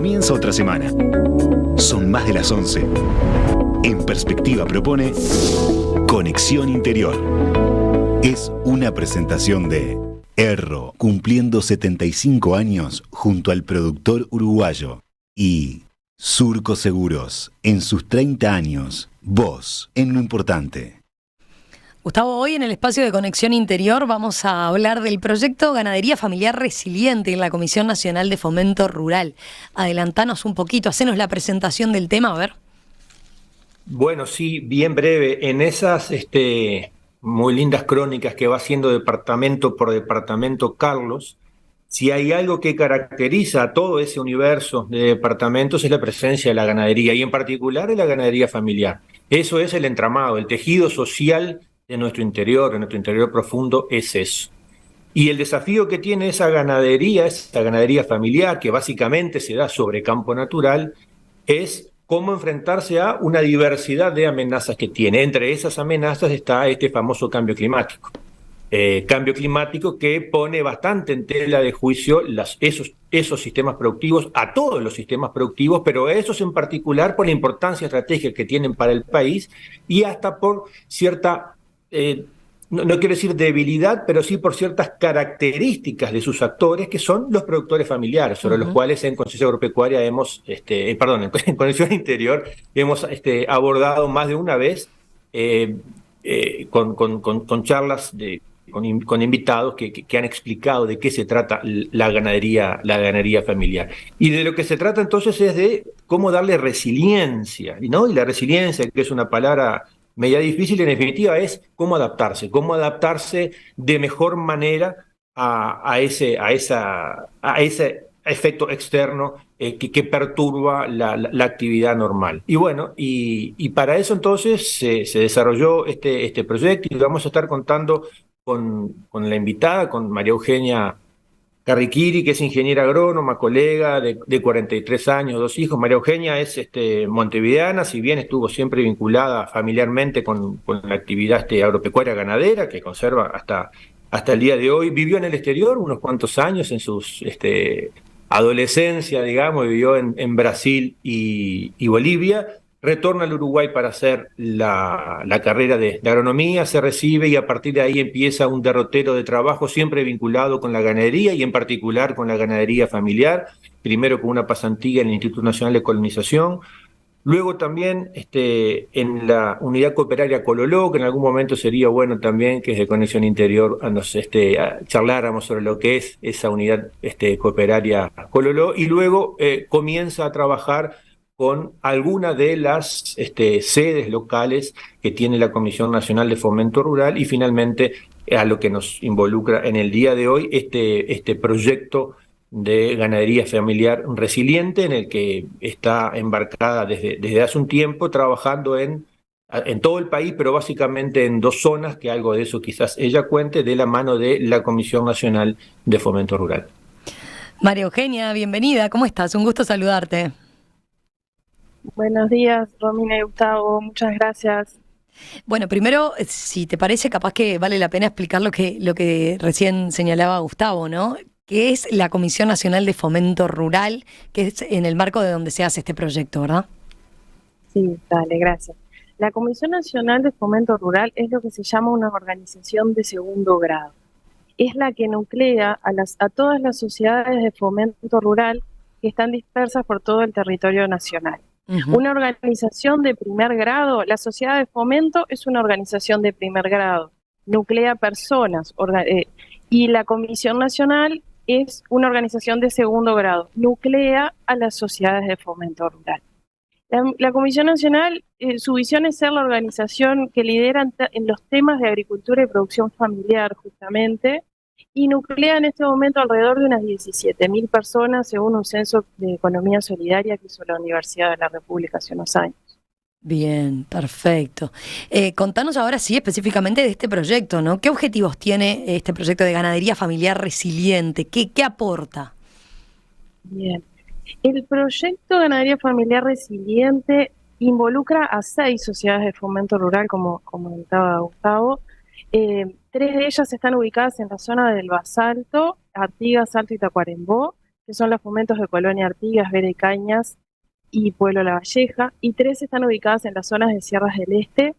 Comienza otra semana. Son más de las 11. En Perspectiva propone Conexión Interior. Es una presentación de Erro, cumpliendo 75 años junto al productor uruguayo. Y Surco Seguros, en sus 30 años, vos en lo importante. Gustavo, hoy en el espacio de Conexión Interior vamos a hablar del proyecto Ganadería Familiar Resiliente en la Comisión Nacional de Fomento Rural. Adelantanos un poquito, hacenos la presentación del tema, a ver. Bueno, sí, bien breve. En esas muy lindas crónicas que va haciendo departamento por departamento Carlos, si hay algo que caracteriza a todo ese universo de departamentos es la presencia de la ganadería y en particular de la ganadería familiar. Eso es el entramado, el tejido social de nuestro interior profundo es eso. Y el desafío que tiene esa ganadería familiar, que básicamente se da sobre campo natural, es cómo enfrentarse a una diversidad de amenazas que tiene. Entre esas amenazas está este famoso cambio climático. Cambio climático que pone bastante en tela de juicio esos sistemas productivos, a todos los sistemas productivos, pero a esos en particular por la importancia estratégica que tienen para el país y hasta por cierta, no quiero decir debilidad, pero sí por ciertas características de sus actores, que son los productores familiares, sobre los cuales en Conciencia Agropecuaria en Conexión Interior hemos abordado más de una vez con charlas con invitados que han explicado de qué se trata la ganadería familiar. Y de lo que se trata entonces es de cómo darle resiliencia, ¿no? Y la resiliencia, que es una palabra media difícil, en definitiva es cómo adaptarse de mejor manera a ese efecto externo que perturba la actividad normal. Y bueno, y para eso entonces se desarrolló este proyecto y vamos a estar contando con la invitada, con María Eugenia Carriquiri, que es ingeniera agrónoma, colega de 43 años, 2 hijos. María Eugenia es montevideana, si bien estuvo siempre vinculada familiarmente con la actividad agropecuaria ganadera, que conserva hasta el día de hoy. Vivió en el exterior unos cuantos años en sus adolescencia, digamos, vivió en Brasil y Bolivia. Retorna al Uruguay para hacer la carrera de agronomía, se recibe y a partir de ahí empieza un derrotero de trabajo siempre vinculado con la ganadería y en particular con la ganadería familiar, primero con una pasantía en el Instituto Nacional de Colonización, luego también en la unidad cooperaria Cololó, que en algún momento sería bueno también que desde Conexión Interior charláramos sobre lo que es esa unidad cooperaria Cololó, y luego comienza a trabajar con alguna de las sedes locales que tiene la Comisión Nacional de Fomento Rural y finalmente a lo que nos involucra en el día de hoy este proyecto de ganadería familiar resiliente en el que está embarcada desde hace un tiempo trabajando en todo el país, pero básicamente en 2 zonas, que algo de eso quizás ella cuente, de la mano de la Comisión Nacional de Fomento Rural. María Eugenia, bienvenida, ¿cómo estás? Un gusto saludarte. Buenos días, Romina y Gustavo, muchas gracias. Bueno, primero, si te parece, capaz que vale la pena explicar lo que recién señalaba Gustavo, ¿no? Que es la Comisión Nacional de Fomento Rural, que es en el marco de donde se hace este proyecto, ¿verdad? Sí, dale, gracias. La Comisión Nacional de Fomento Rural es lo que se llama una organización de segundo grado. Es la que nuclea a todas las sociedades de fomento rural que están dispersas por todo el territorio nacional. Una organización de primer grado, la sociedad de fomento es una organización de primer grado, nuclea personas, y la Comisión Nacional es una organización de segundo grado, nuclea a las sociedades de fomento rural. La Comisión Nacional, su visión es ser la organización que lidera en los temas de agricultura y producción familiar, justamente, y nuclea en este momento alrededor de unas 17.000 personas, según un censo de economía solidaria que hizo la Universidad de la República hace unos años. Bien, perfecto. Contanos ahora sí específicamente de este proyecto, ¿no? ¿Qué objetivos tiene este proyecto de ganadería familiar resiliente? ¿Qué aporta? Bien. El proyecto Ganadería Familiar Resiliente involucra a 6 sociedades de fomento rural, como comentaba Gustavo. 3 de ellas están ubicadas en la zona del Basalto, Artigas, Salto y Tacuarembó, que son los fomentos de Colonia Artigas, Vera y Cañas y Pueblo La Valleja, y 3 están ubicadas en las zonas de Sierras del Este,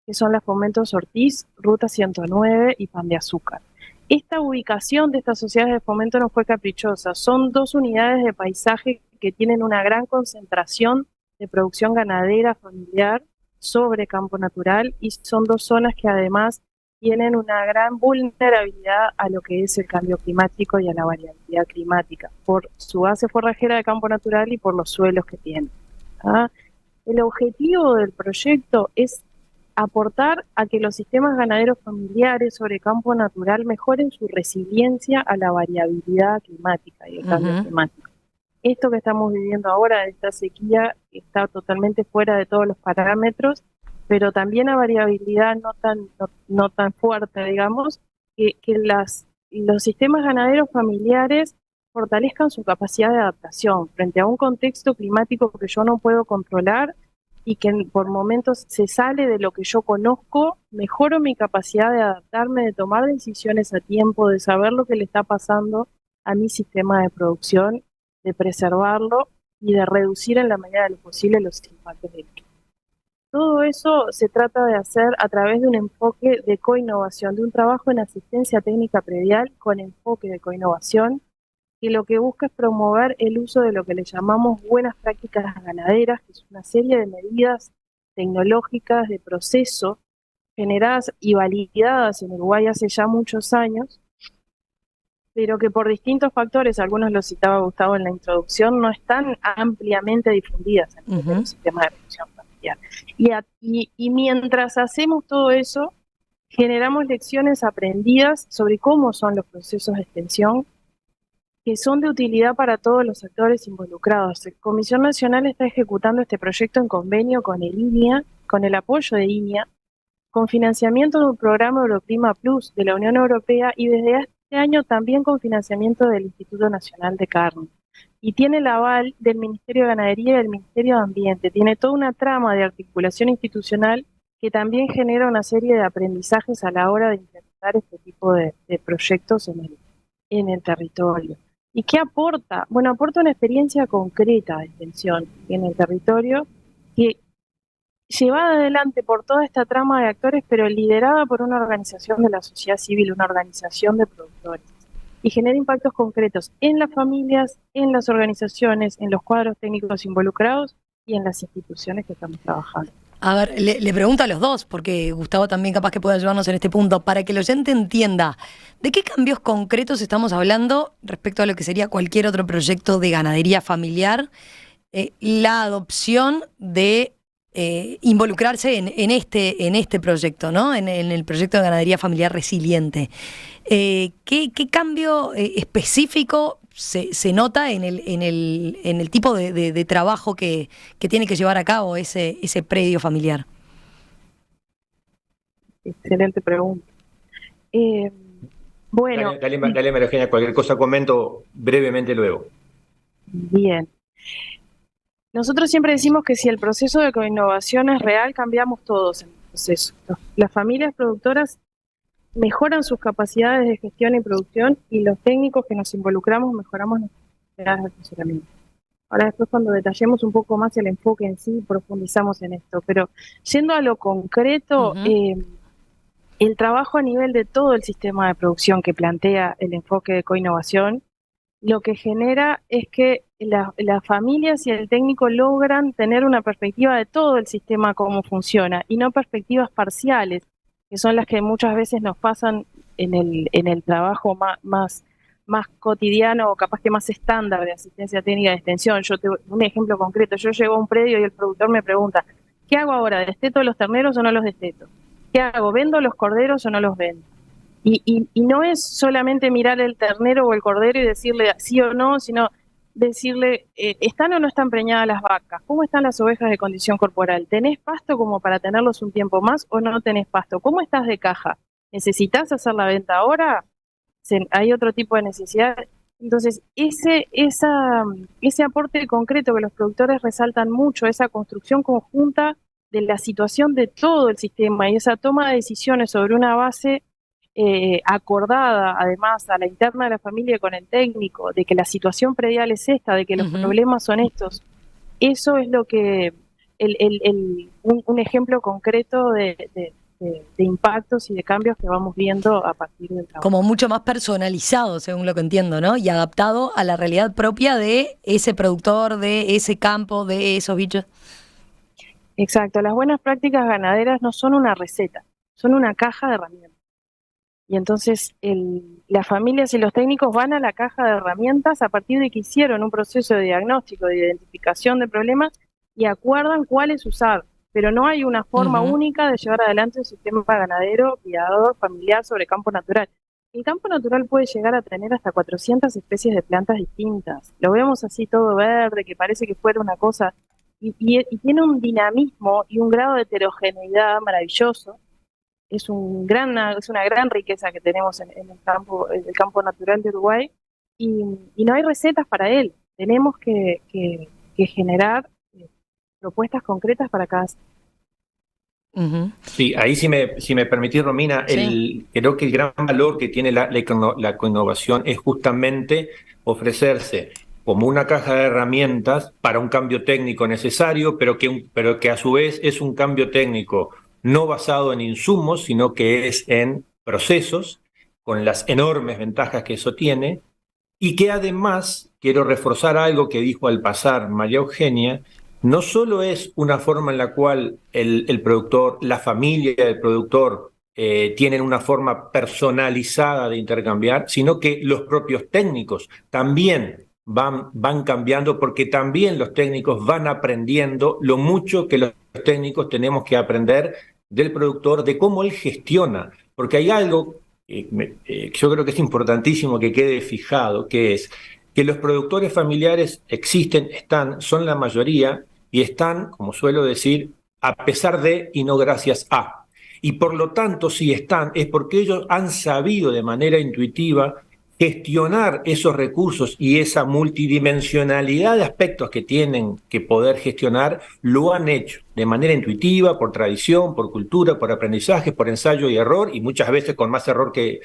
que son las fomentos Ortiz, Ruta 109 y Pan de Azúcar. Esta ubicación de estas sociedades de fomento no fue caprichosa, son 2 unidades de paisaje que tienen una gran concentración de producción ganadera familiar sobre campo natural y son 2 zonas que además tienen una gran vulnerabilidad a lo que es el cambio climático y a la variabilidad climática, por su base forrajera de campo natural y por los suelos que tienen. ¿Ah? El objetivo del proyecto es aportar a que los sistemas ganaderos familiares sobre campo natural mejoren su resiliencia a la variabilidad climática y el cambio climático. Esto que estamos viviendo ahora, esta sequía, está totalmente fuera de todos los parámetros, pero también a variabilidad no tan fuerte, digamos, que los sistemas ganaderos familiares fortalezcan su capacidad de adaptación frente a un contexto climático que yo no puedo controlar y que por momentos se sale de lo que yo conozco, mejoro mi capacidad de adaptarme, de tomar decisiones a tiempo, de saber lo que le está pasando a mi sistema de producción, de preservarlo y de reducir en la medida de lo posible los impactos del clima. Todo eso se trata de hacer a través de un enfoque de coinnovación, de un trabajo en asistencia técnica predial con enfoque de coinnovación, que lo que busca es promover el uso de lo que le llamamos buenas prácticas ganaderas, que es una serie de medidas tecnológicas de proceso generadas y validadas en Uruguay hace ya muchos años, pero que por distintos factores, algunos los citaba Gustavo en la introducción, no están ampliamente difundidas en el sistema de producción familiar. Y mientras hacemos todo eso, generamos lecciones aprendidas sobre cómo son los procesos de extensión, que son de utilidad para todos los actores involucrados. La Comisión Nacional está ejecutando este proyecto en convenio con el INIA, con el apoyo de INIA, con financiamiento de un programa Euroclima Plus de la Unión Europea y desde este año también con financiamiento del Instituto Nacional de Carne. Y tiene el aval del Ministerio de Ganadería y del Ministerio de Ambiente. Tiene toda una trama de articulación institucional que también genera una serie de aprendizajes a la hora de implementar este tipo de proyectos en el territorio. ¿Y qué aporta? Bueno, aporta una experiencia concreta de extensión en el territorio que llevada adelante por toda esta trama de actores, pero liderada por una organización de la sociedad civil, una organización de productores, y genera impactos concretos en las familias, en las organizaciones, en los cuadros técnicos involucrados y en las instituciones que estamos trabajando. A ver, le pregunto a los dos, porque Gustavo también capaz que puede ayudarnos en este punto, para que el oyente entienda de qué cambios concretos estamos hablando respecto a lo que sería cualquier otro proyecto de ganadería familiar, la adopción de involucrarse en este proyecto, ¿no? En el proyecto de ganadería familiar resiliente. ¿Qué cambio específico se nota en el tipo de trabajo que tiene que llevar a cabo ese predio familiar? Excelente pregunta. Bueno. Dale, María Eugenia, cualquier cosa comento brevemente luego. Bien. Nosotros siempre decimos que si el proceso de coinnovación es real, cambiamos todos en el proceso. Las familias productoras mejoran sus capacidades de gestión y producción y los técnicos que nos involucramos mejoramos nuestras capacidades de funcionamiento. Ahora después cuando detallemos un poco más el enfoque en sí, profundizamos en esto. Pero yendo a lo concreto, el trabajo a nivel de todo el sistema de producción que plantea el enfoque de coinnovación, lo que genera es que las familias y el técnico logran tener una perspectiva de todo el sistema, cómo funciona, y no perspectivas parciales, que son las que muchas veces nos pasan en el trabajo más cotidiano o capaz que más estándar de asistencia técnica de extensión. Un ejemplo concreto, yo llego a un predio y el productor me pregunta, ¿qué hago ahora? ¿Desteto los terneros o no los desteto? ¿Qué hago? ¿Vendo los corderos o no los vendo? Y no es solamente mirar el ternero o el cordero y decirle sí o no, sino decirle, ¿están o no están preñadas las vacas? ¿Cómo están las ovejas de condición corporal? ¿Tenés pasto como para tenerlos un tiempo más o no tenés pasto? ¿Cómo estás de caja? ¿Necesitas hacer la venta ahora? ¿Hay otro tipo de necesidad? Entonces, ese aporte concreto que los productores resaltan mucho, esa construcción conjunta de la situación de todo el sistema y esa toma de decisiones sobre una base acordada además a la interna de la familia con el técnico, de que la situación predial es esta, de que los problemas son estos, eso es lo que, un ejemplo concreto de impactos y de cambios que vamos viendo a partir del trabajo. Como mucho más personalizado, según lo que entiendo, ¿no? Y adaptado a la realidad propia de ese productor, de ese campo, de esos bichos. Exacto, las buenas prácticas ganaderas no son una receta, son una caja de herramientas. Y entonces las familias y los técnicos van a la caja de herramientas a partir de que hicieron un proceso de diagnóstico, de identificación de problemas y acuerdan cuáles usar. Pero no hay una forma única de llevar adelante un sistema ganadero, criador, familiar sobre campo natural. El campo natural puede llegar a tener hasta 400 especies de plantas distintas. Lo vemos así todo verde, que parece que fuera una cosa, y tiene un dinamismo y un grado de heterogeneidad maravilloso. Es una gran riqueza que tenemos en el campo natural de Uruguay, y no hay recetas para él. Tenemos que generar propuestas concretas para cada. Sí, ahí si me permitís, Romina, creo que el gran valor que tiene la ecoinnovación es justamente ofrecerse como una caja de herramientas para un cambio técnico necesario, pero que a su vez es un cambio técnico no basado en insumos, sino que es en procesos, con las enormes ventajas que eso tiene, y que además, quiero reforzar algo que dijo al pasar María Eugenia, no solo es una forma en la cual el productor, la familia del productor, tienen una forma personalizada de intercambiar, sino que los propios técnicos también van cambiando, porque también los técnicos van aprendiendo lo mucho que los técnicos tenemos que aprender del productor, de cómo él gestiona, porque hay algo yo creo que es importantísimo que quede fijado, que es que los productores familiares existen, son la mayoría y están, como suelo decir, a pesar de y no gracias a. Y por lo tanto, si están, es porque ellos han sabido de manera intuitiva gestionar esos recursos y esa multidimensionalidad de aspectos que tienen que poder gestionar, lo han hecho de manera intuitiva, por tradición, por cultura, por aprendizaje, por ensayo y error, y muchas veces con más error que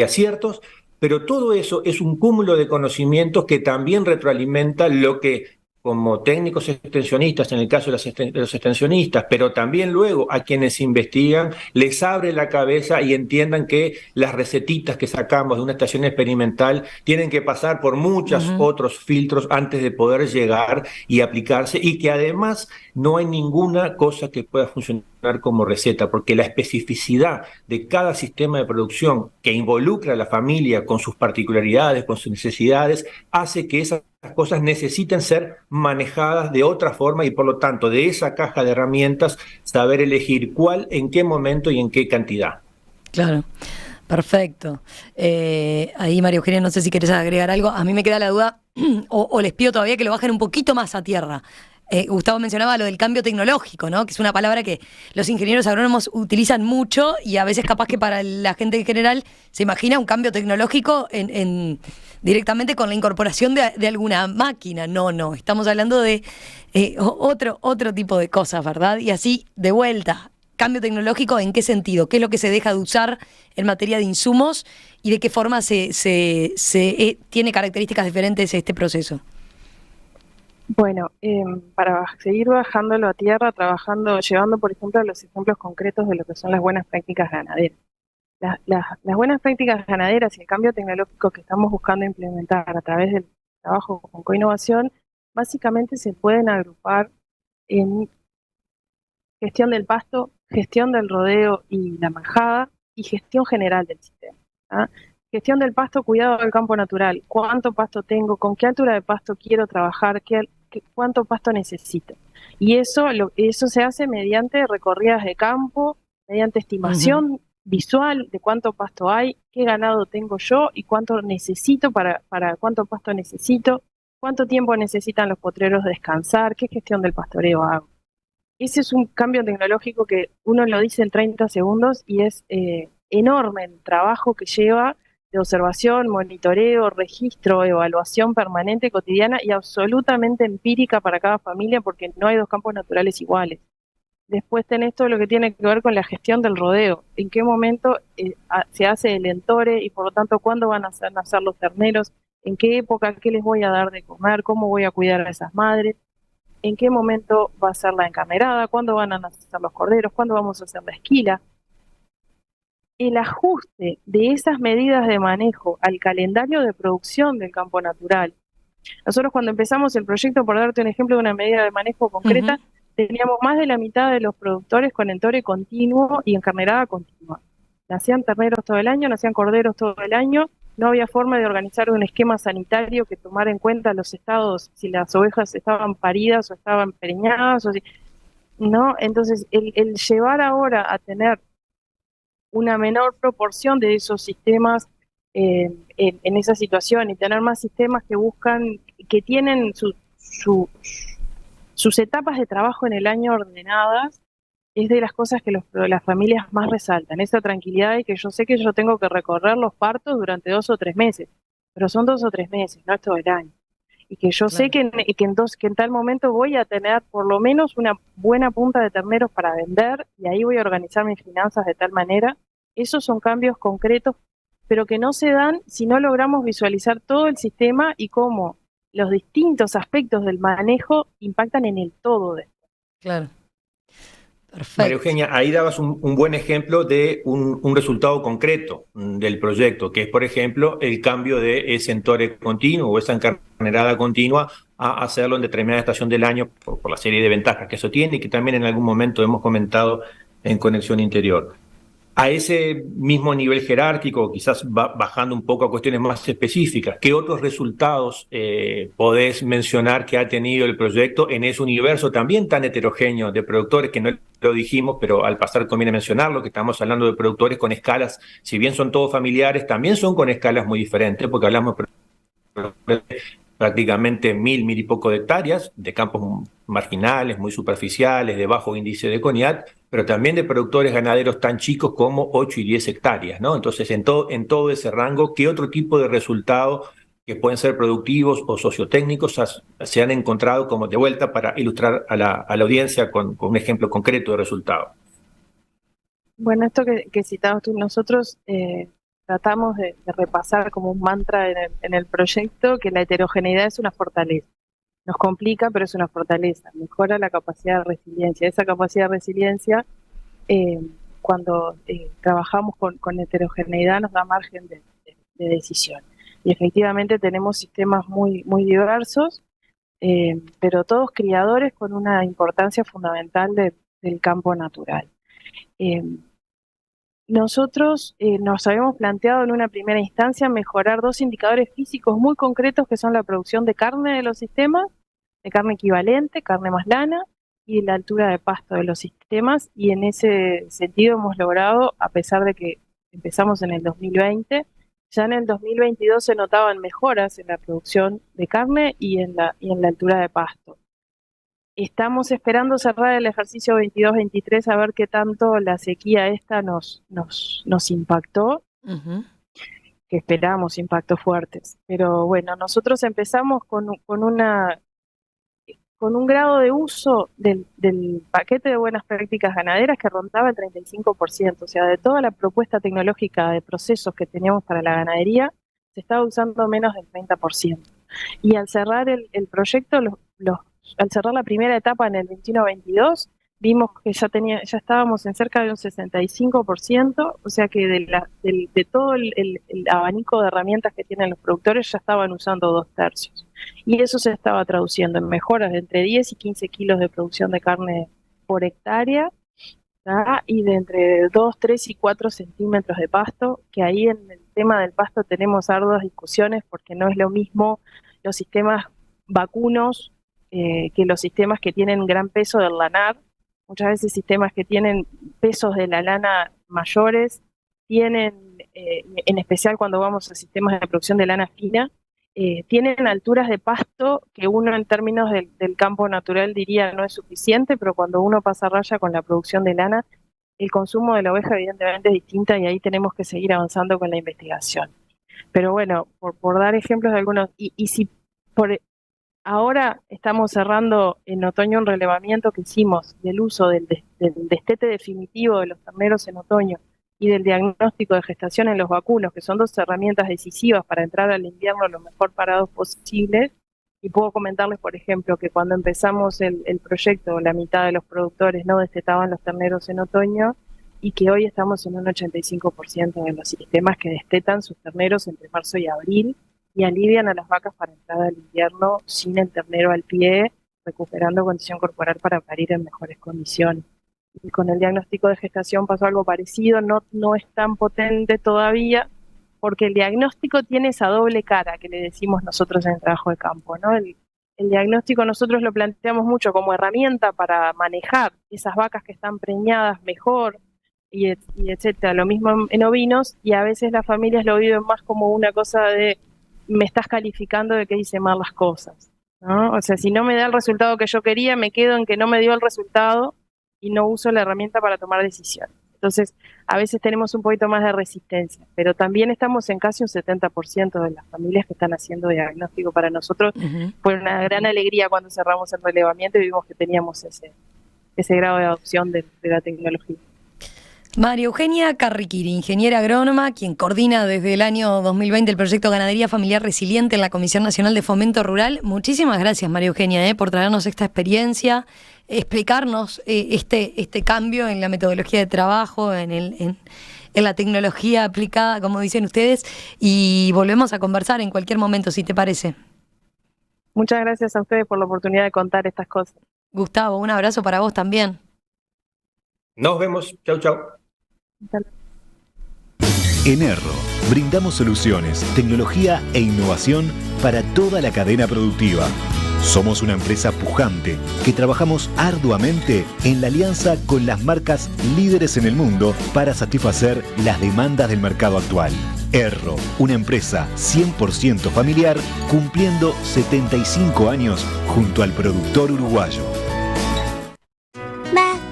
aciertos, pero todo eso es un cúmulo de conocimientos que también retroalimenta lo que como técnicos extensionistas, en el caso de los extensionistas, pero también luego a quienes investigan, les abre la cabeza y entiendan que las recetitas que sacamos de una estación experimental tienen que pasar por muchos otros filtros antes de poder llegar y aplicarse, y que además no hay ninguna cosa que pueda funcionar como receta, porque la especificidad de cada sistema de producción que involucra a la familia con sus particularidades, con sus necesidades, hace que esas cosas necesiten ser manejadas de otra forma, y por lo tanto de esa caja de herramientas saber elegir cuál, en qué momento y en qué cantidad. Claro, perfecto. Ahí, María Eugenia, no sé si querés agregar algo. A mí me queda la duda, o les pido todavía que lo bajen un poquito más a tierra. Gustavo mencionaba lo del cambio tecnológico, ¿no? Que es una palabra que los ingenieros agrónomos utilizan mucho, y a veces capaz que para la gente en general se imagina un cambio tecnológico directamente con la incorporación de alguna máquina. No, estamos hablando de otro tipo de cosas, ¿verdad? Y así, de vuelta, cambio tecnológico, ¿en qué sentido? ¿Qué es lo que se deja de usar en materia de insumos y de qué forma tiene características diferentes este proceso? Bueno, para seguir bajándolo a tierra, llevando, por ejemplo, los ejemplos concretos de lo que son las buenas prácticas ganaderas. Las buenas prácticas ganaderas y el cambio tecnológico que estamos buscando implementar a través del trabajo con coinnovación, básicamente se pueden agrupar en gestión del pasto, gestión del rodeo y la manjada, y gestión general del sistema. Gestión del pasto, cuidado del campo natural. ¿Cuánto pasto tengo? ¿Con qué altura de pasto quiero trabajar? ¿Cuánto pasto necesito? Y eso se hace mediante recorridas de campo, mediante estimación visual de cuánto pasto hay, qué ganado tengo yo y cuánto necesito para cuánto pasto necesito, cuánto tiempo necesitan los potreros de descansar, qué gestión del pastoreo hago. Ese es un cambio tecnológico que uno lo dice en 30 segundos y es enorme el trabajo que lleva de observación, monitoreo, registro, evaluación permanente, cotidiana y absolutamente empírica para cada familia, porque no hay dos campos naturales iguales. Después tenés todo lo que tiene que ver con la gestión del rodeo. ¿En qué momento se hace el entore y por lo tanto cuándo van a nacer los terneros? ¿En qué época? ¿Qué les voy a dar de comer? ¿Cómo voy a cuidar a esas madres? ¿En qué momento va a ser la encarnerada? ¿Cuándo van a nacer los corderos? ¿Cuándo vamos a hacer la esquila? El ajuste de esas medidas de manejo al calendario de producción del campo natural. Nosotros cuando empezamos el proyecto, por darte un ejemplo de una medida de manejo concreta, teníamos más de la mitad de los productores con entore continuo y encarnerada continua. Nacían terneros todo el año, nacían corderos todo el año, no había forma de organizar un esquema sanitario que tomara en cuenta los estados, si las ovejas estaban paridas o estaban preñadas, o si, ¿no? Entonces, el llevar ahora a tener una menor proporción de esos sistemas en esa situación y tener más sistemas que buscan, que tienen sus etapas de trabajo en el año ordenadas, es de las cosas que las familias más resaltan, esa tranquilidad y que yo sé que yo tengo que recorrer los partos durante 2 o 3 meses, pero son 2 o 3 meses, no es todo el año. Y que yo sé que en tal momento voy a tener por lo menos una buena punta de terneros para vender y ahí voy a organizar mis finanzas de tal manera. Esos son cambios concretos, pero que no se dan si no logramos visualizar todo el sistema y cómo los distintos aspectos del manejo impactan en el todo de esto. Claro. Perfecto. María Eugenia, ahí dabas un buen ejemplo de un resultado concreto del proyecto, que es, por ejemplo, el cambio de ese entore continuo o esa encarnerada continua a hacerlo en determinada estación del año por la serie de ventajas que eso tiene y que también en algún momento hemos comentado en Conexión Interior. A ese mismo nivel jerárquico, quizás bajando un poco a cuestiones más específicas, ¿qué otros resultados podés mencionar que ha tenido el proyecto en ese universo también tan heterogéneo de productores, que no lo dijimos, pero al pasar conviene mencionarlo, que estamos hablando de productores con escalas, si bien son todos familiares, también son con escalas muy diferentes, porque hablamos de prácticamente 1.000 y poco de hectáreas, de campos marginales, muy superficiales, de bajo índice de CONIAT, pero también de productores ganaderos tan chicos como 8 y 10 hectáreas, ¿no? Entonces, en todo ese rango, ¿qué otro tipo de resultados que pueden ser productivos o sociotécnicos se han encontrado como de vuelta para ilustrar a la audiencia con un ejemplo concreto de resultado? Bueno, esto que citabas tú, nosotros tratamos de repasar como un mantra en el proyecto que la heterogeneidad es una fortaleza. Nos complica, pero es una fortaleza. Mejora la capacidad de resiliencia. Esa capacidad de resiliencia, cuando trabajamos con heterogeneidad, nos da margen de decisión. Y efectivamente tenemos sistemas muy, muy diversos, pero todos criadores con una importancia fundamental del campo natural. Nosotros nos habíamos planteado en una primera instancia mejorar 2 indicadores físicos muy concretos que son la producción de carne de los sistemas, de carne equivalente, carne más lana, y la altura de pasto de los sistemas, y en ese sentido hemos logrado, a pesar de que empezamos en el 2020, ya en el 2022 se notaban mejoras en la producción de carne y en la altura de pasto. Estamos esperando cerrar el ejercicio 22-23 a ver qué tanto la sequía esta nos impactó, que esperamos impactos fuertes. Pero bueno, nosotros empezamos con un grado de uso del paquete de buenas prácticas ganaderas que rondaba el 35%, o sea, de toda la propuesta tecnológica de procesos que teníamos para la ganadería, se estaba usando menos del 30%. Y al cerrar el proyecto, al cerrar la primera etapa en el 21-22, vimos que ya estábamos en cerca de un 65%, o sea que de todo el abanico de herramientas que tienen los productores ya estaban usando 2/3. Y eso se estaba traduciendo en mejoras de entre 10 y 15 kilos de producción de carne por hectárea, ¿tá? Y de entre 2, 3 y 4 centímetros de pasto, que ahí en el tema del pasto tenemos arduas discusiones porque no es lo mismo los sistemas vacunos que los sistemas que tienen gran peso del lanar. Muchas veces sistemas que tienen pesos de la lana mayores tienen, en especial cuando vamos a sistemas de producción de lana fina, tienen alturas de pasto que uno en términos del campo natural diría no es suficiente, pero cuando uno pasa raya con la producción de lana, el consumo de la oveja evidentemente es distinta y ahí tenemos que seguir avanzando con la investigación. Pero bueno, por dar ejemplos de algunos, y si Ahora estamos cerrando en otoño un relevamiento que hicimos del uso del destete definitivo de los terneros en otoño y del diagnóstico de gestación en los vacunos, que son dos herramientas decisivas para entrar al invierno lo mejor parados posible. Y puedo comentarles, por ejemplo, que cuando empezamos el proyecto, la mitad de los productores no destetaban los terneros en otoño y que hoy estamos en un 85% de los sistemas que destetan sus terneros entre marzo y abril y alivian a las vacas para entrar al invierno sin el ternero al pie, recuperando condición corporal para parir en mejores condiciones. Y con el diagnóstico de gestación pasó algo parecido, no es tan potente todavía, porque el diagnóstico tiene esa doble cara que le decimos nosotros en el trabajo de campo, ¿no? El diagnóstico nosotros lo planteamos mucho como herramienta para manejar esas vacas que están preñadas mejor, y etcétera. Lo mismo en ovinos, y a veces las familias lo viven más como una cosa de me estás calificando de que hice mal las cosas, ¿no? O sea, si no me da el resultado que yo quería, me quedo en que no me dio el resultado y no uso la herramienta para tomar decisiones. Entonces, a veces tenemos un poquito más de resistencia, pero también estamos en casi un 70% de las familias que están haciendo diagnóstico. Para nosotros fue una gran alegría cuando cerramos el relevamiento y vimos que teníamos ese grado de adopción de la tecnología. María Eugenia Carriquiri, ingeniera agrónoma, quien coordina desde el año 2020 el proyecto Ganadería Familiar Resiliente en la Comisión Nacional de Fomento Rural. Muchísimas gracias, María Eugenia, por traernos esta experiencia, explicarnos este cambio en la metodología de trabajo, en la tecnología aplicada, como dicen ustedes, y volvemos a conversar en cualquier momento, si te parece. Muchas gracias a ustedes por la oportunidad de contar estas cosas. Gustavo, un abrazo para vos también. Nos vemos. Chau, chau. En Erro, brindamos soluciones, tecnología e innovación para toda la cadena productiva. Somos una empresa pujante que trabajamos arduamente en la alianza con las marcas líderes en el mundo para satisfacer las demandas del mercado actual. Erro, una empresa 100% familiar cumpliendo 75 años junto al productor uruguayo.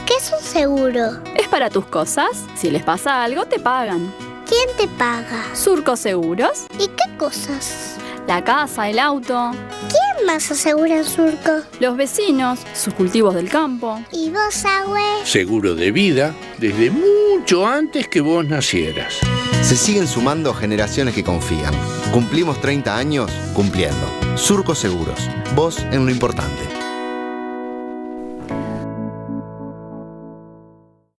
¿Qué es un seguro? Es para tus cosas. Si les pasa algo, te pagan. ¿Quién te paga? Surco Seguros. ¿Y qué cosas? La casa, el auto. ¿Quién más asegura en Surco? Los vecinos, sus cultivos del campo. ¿Y vos, Agüe? Seguro de vida desde mucho antes que vos nacieras. Se siguen sumando generaciones que confían. Cumplimos 30 años cumpliendo. Surco Seguros. Vos en lo importante.